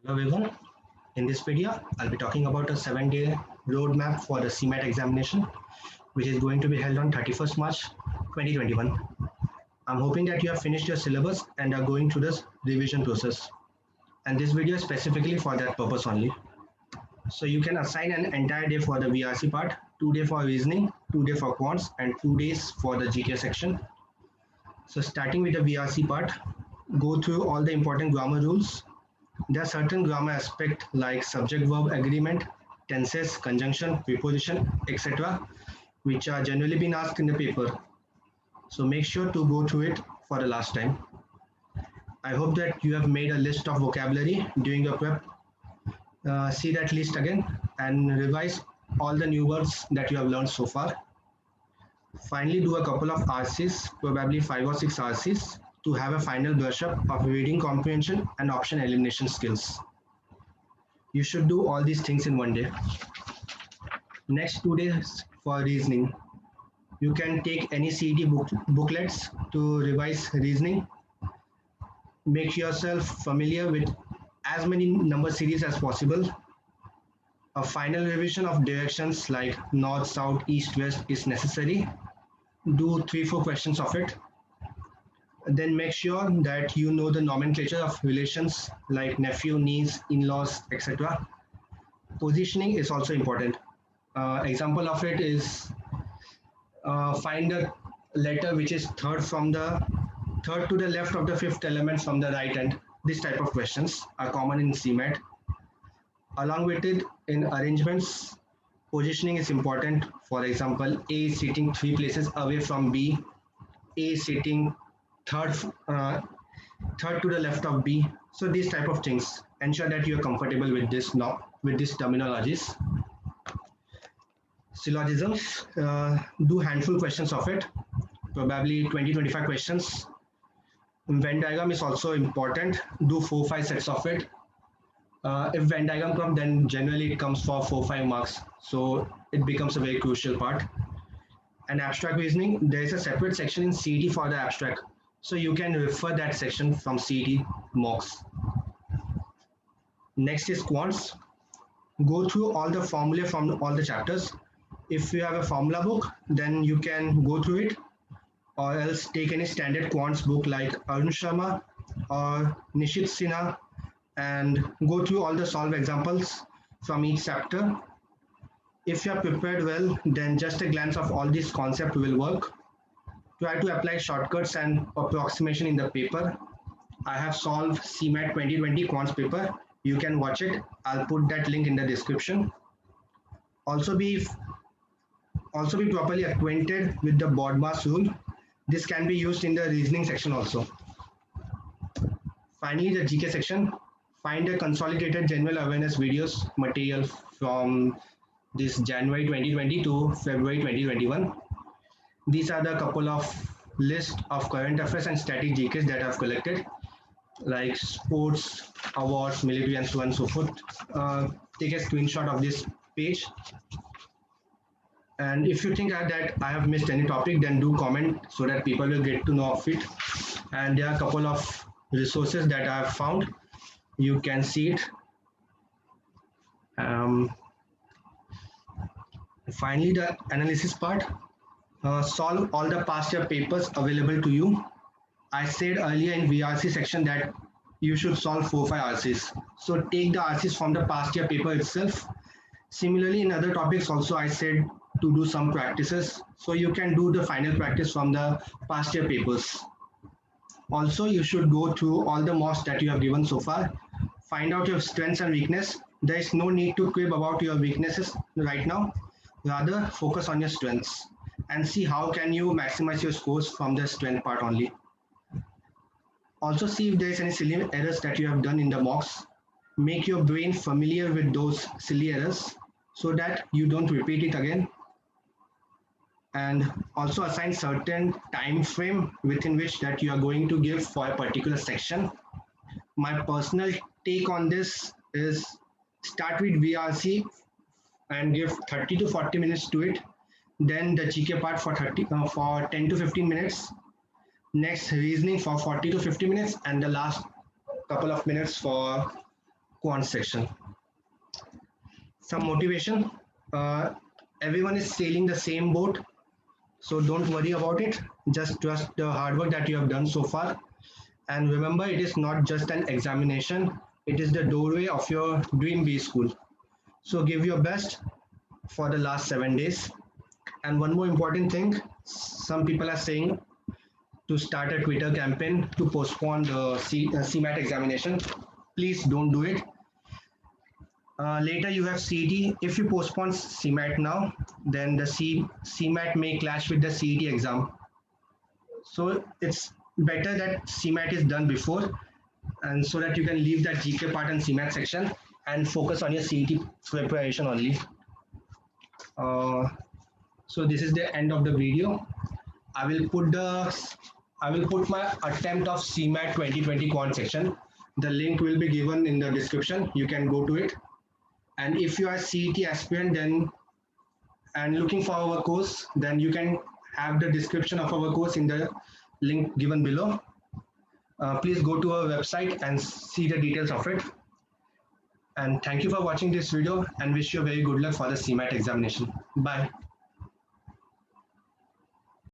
Hello everyone. In this video, I'll be talking about a 7-day roadmap for the CMAT examination, which is going to be held on 31st March 2021. I'm hoping that you have finished your syllabus and are going through this revision process. And this video is specifically for that purpose only. So you can assign an entire day for the VRC part, 2 days for reasoning, 2 days for quants, and 2 days for the GK section. So starting with the VRC part, go through all the important grammar rules. There are certain grammar aspects like subject-verb agreement, tenses, conjunction, preposition, etc., which are generally been asked in the paper. So make sure to go through it for the last time. I hope that you have made a list of vocabulary during your prep. See that list again and revise all the new words that you have learned so far. Finally, do a couple of RCs, probably 5 or 6 RCs, to have a final brush up of reading comprehension and option elimination skills. You should do all these things in one day. Next 2 days for reasoning. You can take any CET booklets to revise reasoning. Make yourself familiar with as many number series as possible. A final revision of directions like north, south, east, west is necessary. Do 3-4 questions of it. Then make sure that you know the nomenclature of relations like nephew, niece, in-laws, etc. Positioning is also important. Example of it is find a letter which is third to the left of the fifth element from the right end. This type of questions are common in CMAT. Along with it, in arrangements, positioning is important. For example, A is sitting 3 places away from B. A is sitting third to the left of B. So these type of things. Ensure that you are comfortable with this terminologies. Syllogisms, do handful questions of it, probably 20-25 questions. Venn diagram is also important. Do 4-5 sets of it. If Venn diagram comes, then generally it comes for 4-5 marks. So it becomes a very crucial part. And abstract reasoning, there is a separate section in CET for the abstract. So you can refer that section from CET mocks. Next is quants. Go through all the formulae from all the chapters. If you have a formula book, then you can go through it, or else take any standard quants book like Arun Sharma or Nishit Sinha and go through all the solve examples from each chapter. If you are prepared well, then just a glance of all these concepts will work. Try to apply shortcuts and approximation in the paper. I have solved CMAT 2020 quants paper. You can watch it. I'll put that link in the description. Also be properly acquainted with the BODMAS rule. This can be used in the reasoning section also. Finally, the GK section. Find a consolidated general awareness videos material from this January 2020 to February 2021. These are the couple of list of current affairs and static GKs that I've collected, like sports, awards, military, and so on and so forth. Take a screenshot of this page. And if you think that I have missed any topic, then do comment so that people will get to know of it. And there are a couple of resources that I have found. You can see it. Finally, the analysis part. Solve all the past year papers available to you. I said earlier in VRC section that you should solve 4-5 RCs. So take the RCs from the past year paper itself. Similarly, in other topics also I said to do some practices. So you can do the final practice from the past year papers. Also, you should go through all the mocks that you have given so far. Find out your strengths and weakness. There is no need to quib about your weaknesses right now. Rather, focus on your strengths and see how can you maximize your scores from the strength part only. Also see if there is any silly errors that you have done in the mocks. Make your brain familiar with those silly errors so that you don't repeat it again. And also assign certain time frame within which that you are going to give for a particular section. My personal take on this is start with VRC and give 30 to 40 minutes to it. Then the GK part for 10 to 15 minutes. Next, reasoning for 40 to 50 minutes, and the last couple of minutes for quant section. Some motivation. Uh, Everyone is sailing the same boat, so don't worry about it. Just trust the hard work that you have done so far. And remember, it is not just an examination, it is the doorway of your dream B school. So give your best for the last 7 days. And one more important thing, some people are saying to start a Twitter campaign to postpone the CMAT examination. Please don't do it. Later you have CET. If you postpone CMAT now, then the CMAT may clash with the CET exam. So it's better that CMAT is done before, and so that you can leave that GK part and CMAT section and focus on your CET preparation only. Uh, so this is the end of the video. I will put the I will put my attempt of CMAT 2020 quant section. The link will be given in the description. You can go to it. And if you are CET aspirant then and looking for our course, then you can have the description of our course in the link given below. Please go to our website and see the details of it. And thank you for watching this video and wish you very good luck for the CMAT examination. Bye.